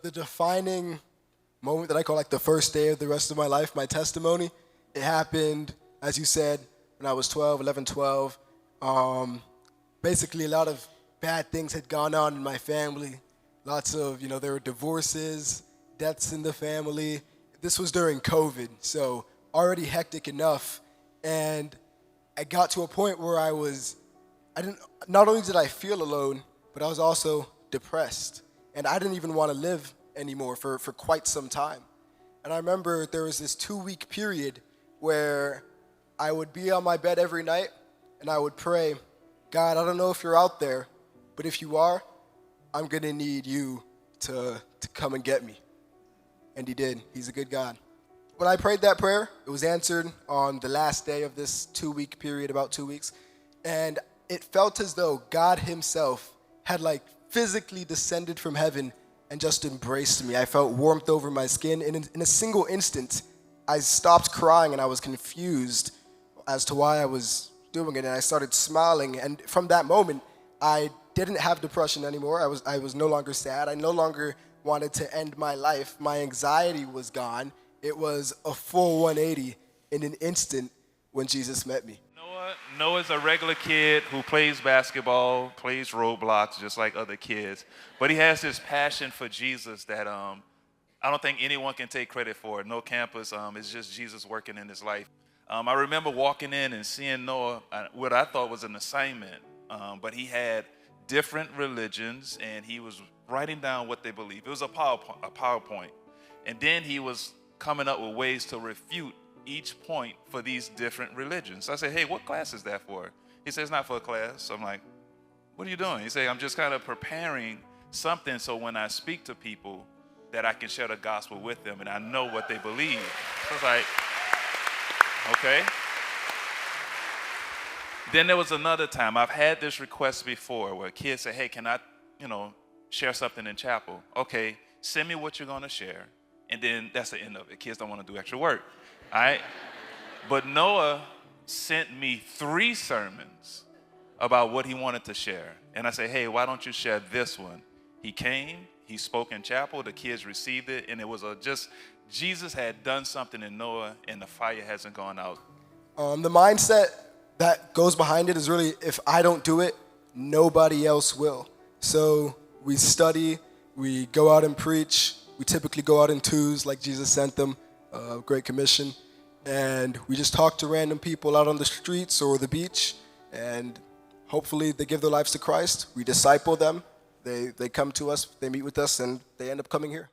the defining moment that I call like the first day of the rest of my life, my testimony. It happened, as you said, when I was 12. Basically, a lot of bad things had gone on in my family. Lots of, there were divorces, deaths in the family. This was during COVID, so already hectic enough. And I got to a point where not only did I feel alone, but I was also depressed. And I didn't even want to live anymore for quite some time. And I remember there was this 2-week period where I would be on my bed every night and I would pray, God, I don't know if you're out there, but if you are, I'm going to need you to come and get me. And he did. He's a good God. When I prayed that prayer, it was answered on the last day of this 2-week period, about 2 weeks. And it felt as though God himself had physically descended from heaven and just embraced me. I felt warmth over my skin. And in a single instant, I stopped crying and I was confused as to why I was doing it. And I started smiling. And from that moment, I didn't have depression anymore. I was no longer sad. I no longer wanted to end my life. My anxiety was gone. It was a full 180 in an instant when Jesus met me. Noah's a regular kid who plays basketball, plays Roblox just like other kids, but he has this passion for Jesus that I don't think anyone can take credit for. No campus, it's just Jesus working in his life. I remember walking in and seeing Noah, what I thought was an assignment, but he had different religions and he was writing down what they believe. It was a PowerPoint. And then he was coming up with ways to refute each point for these different religions. So I said, hey, what class is that for? He said, it's not for a class. So I'm like, what are you doing? He said, I'm just kind of preparing something so when I speak to people that I can share the gospel with them and I know what they believe. So I was like, okay. Then there was another time. I've had this request before where kids say, hey, can I, share something in chapel? Okay, send me what you're going to share. And then that's the end of it. Kids don't want to do extra work. All right? But Noah sent me 3 sermons about what he wanted to share. And I said, hey, why don't you share this one? He came, he spoke in chapel, the kids received it, and it was Jesus had done something in Noah, and the fire hasn't gone out. The mindset that goes behind it is really, if I don't do it, nobody else will. So we study, we go out and preach. We typically go out in 2s like Jesus sent them, Great Commission. And we just talk to random people out on the streets or the beach. And hopefully they give their lives to Christ. We disciple them. They come to us, they meet with us, and they end up coming here.